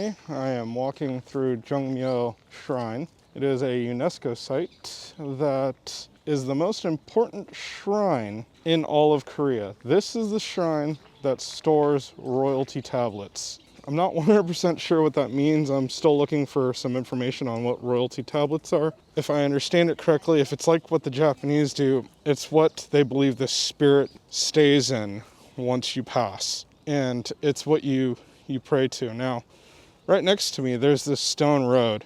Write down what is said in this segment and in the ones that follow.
Today I am walking through Jongmyo Shrine. It is a UNESCO site that is the most important shrine in all of Korea. This is the shrine that stores royalty tablets. I'm not 100% sure what that means. I'm still looking for some information on what royalty tablets are. If I understand it correctly, if it's like what the Japanese do, it's what they believe the spirit stays in once you pass. And it's what you pray to. Now, right next to me, there's this stone road.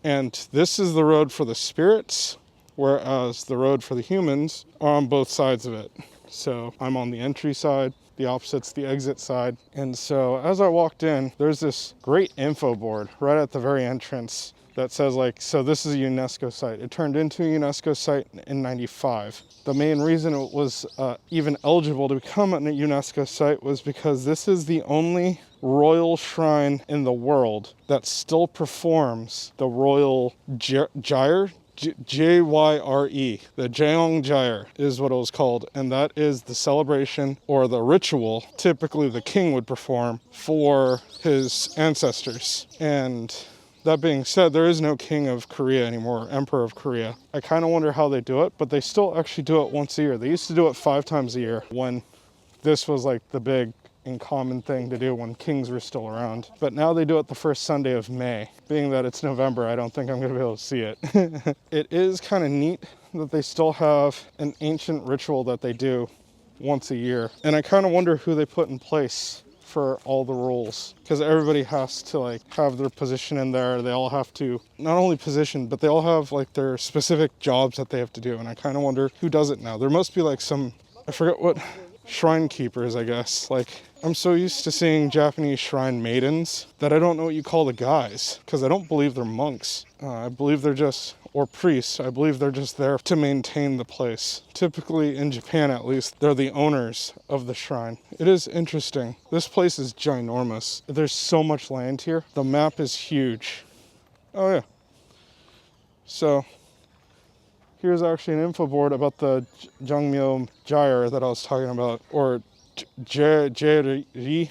And this is the road for the spirits, whereas the road for the humans are on both sides of it. So I'm on the entry side, the opposite's the exit side. And so as I walked in, there's this great info board right at the very entrance that says so this is a UNESCO site. It turned into a UNESCO site in '95. The main reason it was even eligible to become a UNESCO site was because this is the only royal shrine in the world that still performs the royal jerye. J-Y-R-E. The Jeong Gyre is what it was called, and that is the celebration or the ritual typically the king would perform for his ancestors. And that being said, there is no king of Korea anymore, emperor of Korea. I kind of wonder how they do it, but they still actually do it once a year. They used to do it 5 times a year when this was the big and common thing to do when kings were still around. But now they do it the first Sunday of May. Being that it's November, I don't think I'm going to be able to see it. It is kind of neat that they still have an ancient ritual that they do once a year. And I kind of wonder who they put in place for all the roles, because everybody has to have their position in there. They all have to not only position, but they all have their specific jobs that they have to do. And I kind of wonder who does it now. There must be some, I forget what, shrine keepers, I guess. I'm so used to seeing Japanese shrine maidens that I don't know what you call the guys, because I don't believe they're monks. I believe they're just, or priests, I believe they're just there to maintain the place. Typically, in Japan at least, they're the owners of the shrine. It is interesting. This place is ginormous. There's so much land here. The map is huge. Oh yeah. So, here's actually an info board about the Jongmyo Gyre that I was talking about, or jerye.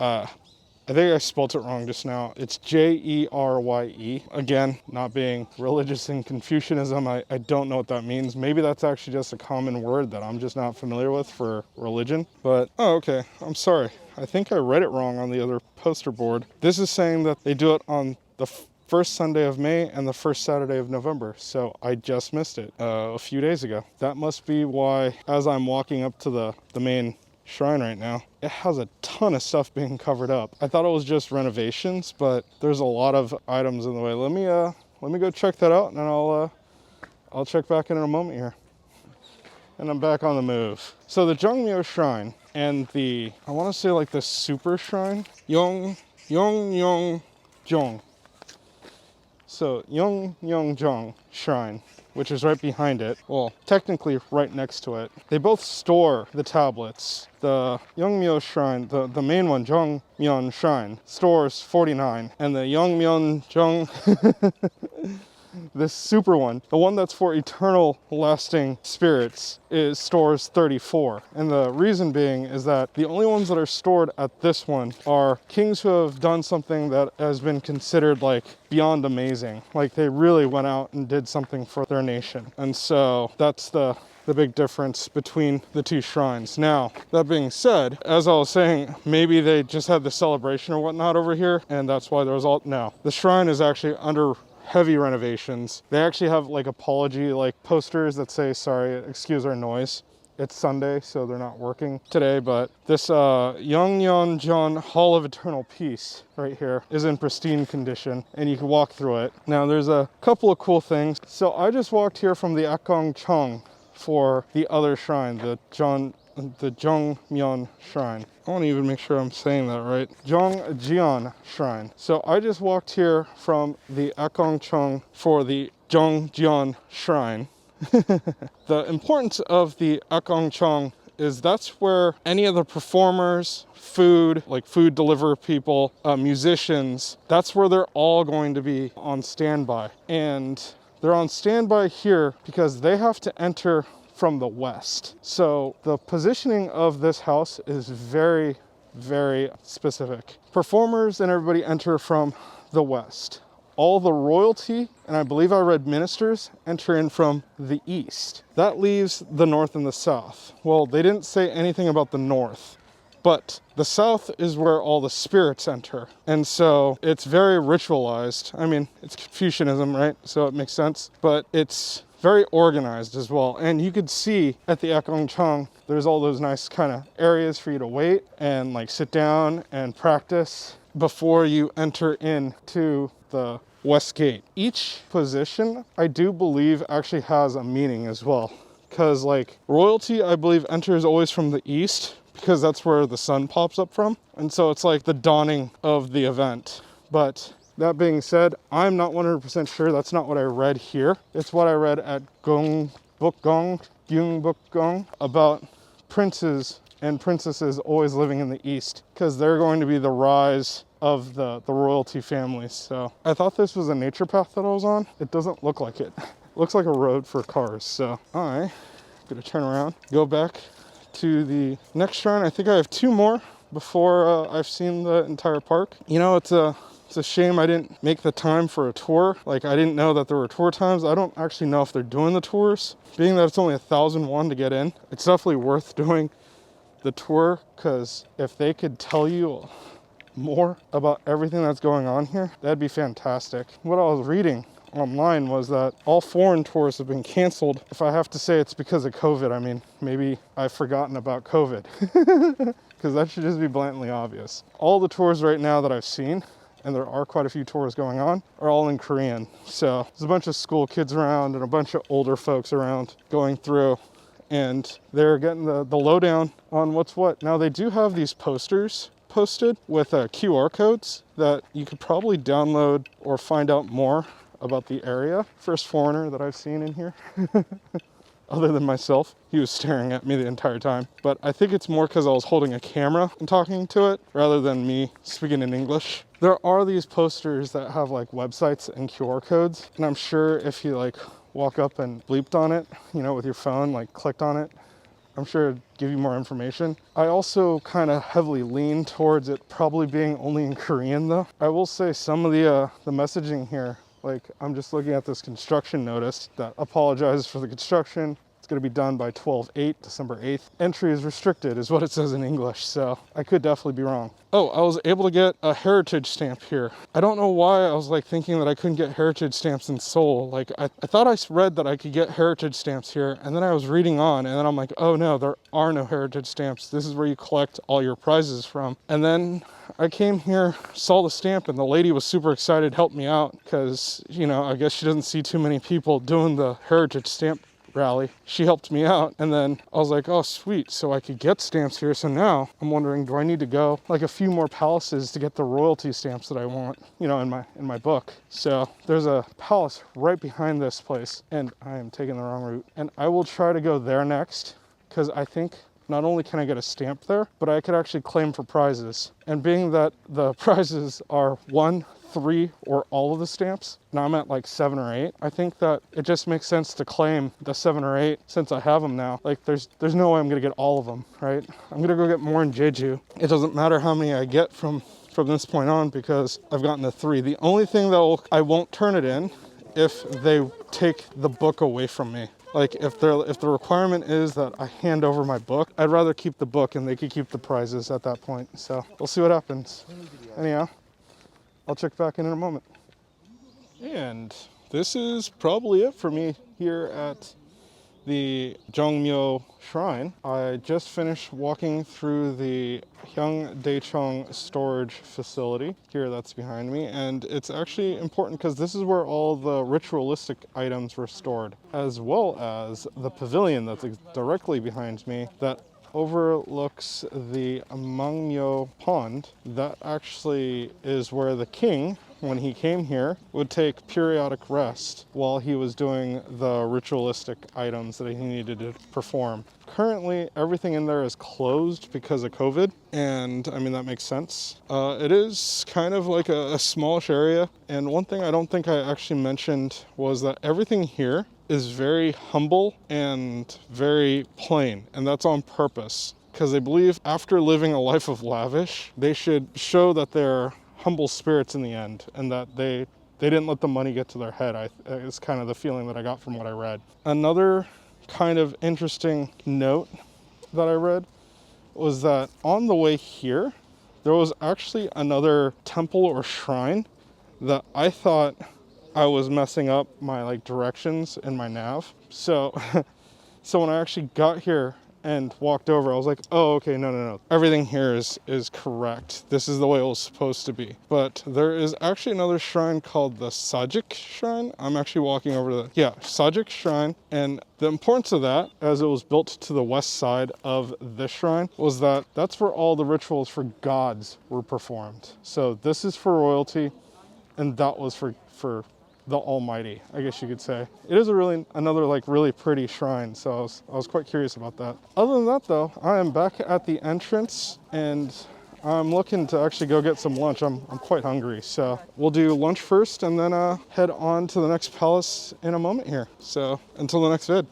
I think I spelled it wrong just now. It's Jerye. Again, not being religious in Confucianism, I don't know what that means. Maybe that's actually just a common word that I'm just not familiar with for religion. But, oh, okay, I'm sorry. I think I read it wrong on the other poster board. This is saying that they do it on the first Sunday of May and the first Saturday of November. So I just missed it a few days ago. That must be why, as I'm walking up to the main shrine right now, it has a ton of stuff being covered up. I thought it was just renovations, but there's a lot of items in the way. Let me go check that out, and then I'll check back in a moment here. And I'm back on the move. So the Jongmyo Shrine and I want to say the super shrine, Jong. So Jong Shrine, which is right behind it, well, technically right next to it. They both store the tablets. The Jongmyo Shrine, the main one, Jongmyo Shrine, stores 49, and the Jongmyo this super one, the one that's for eternal lasting spirits, stores 34. And the reason being is that the only ones that are stored at this one are kings who have done something that has been considered beyond amazing. They really went out and did something for their nation. And so that's the big difference between the two shrines. Now, that being said, as I was saying, maybe they just had the celebration or whatnot over here, and that's why there was no. The shrine is actually under heavy renovations. They actually have apology posters that say, sorry, excuse our noise. It's Sunday, so they're not working today, but this Jongmyo Hall of Eternal Peace right here is in pristine condition, and you can walk through it. Now, there's a couple of cool things. So I just walked here from the Akongcheong for the other shrine, the Jongmyo Shrine. I want to even make sure I'm saying that right. Jongjeon Shrine. So I just walked here from the Akongcheong for the Jongjeon Shrine. The importance of the Akongcheong is that's where any of the performers, food delivery people, musicians, that's where they're all going to be on standby. And they're on standby here because they have to enter from the west. So the positioning of this house is very very specific. Performers and everybody enter from the west. All the royalty, and I believe I read ministers, enter in from the east. That leaves the north and the south. Well, they didn't say anything about the north, but the south is where all the spirits enter. And so it's very ritualized. I mean, it's Confucianism, right? So it makes sense, but it's very organized as well. And you could see at the Ekongchang, there's all those nice kind of areas for you to wait and like sit down and practice before you enter into the west gate. Each position, I do believe, actually has a meaning as well. Because like royalty, I believe, enters always from the east because that's where the sun pops up from. And so it's like the dawning of the event. But that being said, I'm not 100% sure. That's not what I read here. It's what I read at Gyung Bukgong about princes and princesses always living in the east because they're going to be the rise of the royalty families. So I thought this was a nature path that I was on. It doesn't look like it. It looks like a road for cars. So I'm gonna turn around, go back to the next shrine. I think I have 2 more before I've seen the entire park. You know, it's a shame I didn't make the time for a tour. Like, I didn't know that there were tour times. I don't actually know if they're doing the tours. Being that it's only 1,001 to get in, it's definitely worth doing the tour, because if they could tell you more about everything that's going on here, that'd be fantastic. What I was reading online was that all foreign tours have been canceled. If I have to say it's because of COVID, I mean, maybe I've forgotten about COVID, because that should just be blatantly obvious. All the tours right now that I've seen, and there are quite a few tours going on, are all in Korean. So there's a bunch of school kids around and a bunch of older folks around going through, and they're getting the lowdown on what's what. Now, they do have these posters posted with QR codes that you could probably download or find out more about the area. First foreigner that I've seen in here, other than myself. He was staring at me the entire time. But I think it's more because I was holding a camera and talking to it rather than me speaking in English. There are these posters that have like websites and QR codes, and I'm sure if you like walk up and bleeped on it, you know, with your phone, like clicked on it, I'm sure it'd give you more information. I also kind of heavily lean towards it probably being only in Korean though. I will say some of the messaging here, like I'm just looking at this construction notice that apologizes for the construction. It's going to be done by 12/8, December 8th. Entry is restricted is what it says in English, so I could definitely be wrong. Oh, I was able to get a heritage stamp here. I don't know why I was like thinking that I couldn't get heritage stamps in Seoul. Like I thought I read that I could get heritage stamps here, and then I was reading on, and then I'm like, oh no, there are no heritage stamps. This is where you collect all your prizes from. And then I came here, saw the stamp, and the lady was super excited to help me out because, you know, I guess she doesn't see too many people doing the heritage stamp rally. She helped me out, and then I was like, oh sweet, so I could get stamps here. So now I'm wondering, do I need to go like a few more palaces to get the royalty stamps that I want, you know, in my book? So there's a palace right behind this place, and I am taking the wrong route, and I will try to go there next, because I think not only can I get a stamp there, but I could actually claim for prizes. And being that the prizes are 1, 3, or all of the stamps, now I'm at like 7 or 8, I think that it just makes sense to claim the 7 or 8 since I have them now. Like there's no way I'm gonna get all of them, right? I'm gonna go get more in Jeju. It doesn't matter how many I get from this point on because I've gotten the 3. The only thing that I won't turn it in if they take the book away from me. Like if the requirement is that I hand over my book, I'd rather keep the book and they could keep the prizes at that point. So we'll see what happens. Anyhow, I'll check back in a moment. And this is probably it for me here at the Jongmyo Shrine. I just finished walking through the Hyangdaecheong storage facility here that's behind me, and it's actually important because this is where all the ritualistic items were stored, as well as the pavilion that's directly behind me that overlooks the Mangmyo Pond. That actually is where the king, when he came here, would take periodic rest while he was doing the ritualistic items that he needed to perform. Currently, everything in there is closed because of COVID, and I mean, that makes sense. It is kind of like a smallish area, and one thing I don't think I actually mentioned was that everything here is very humble and very plain, and that's on purpose. because they believe after living a life of lavish, they should show that they're humble spirits in the end, and that they didn't let the money get to their head. It's kind of the feeling that I got from what I read. Another kind of interesting note that I read was that on the way here, there was actually another temple or shrine that I thought I was messing up my like directions in my nav. So, so when I actually got here and walked over, I was like, oh, okay, no. Everything here is correct. This is the way it was supposed to be. But there is actually another shrine called the Sajik Shrine. I'm actually walking over to Sajik Shrine. And the importance of that, as it was built to the west side of this shrine, was that that's where all the rituals for gods were performed. So this is for royalty, and that was for the Almighty, I guess you could say. It is another like really pretty shrine, so I was quite curious about that. Other than that though, I am back at the entrance and I'm looking to actually go get some lunch. I'm quite hungry, so we'll do lunch first and then head on to the next palace in a moment here. So until the next vid.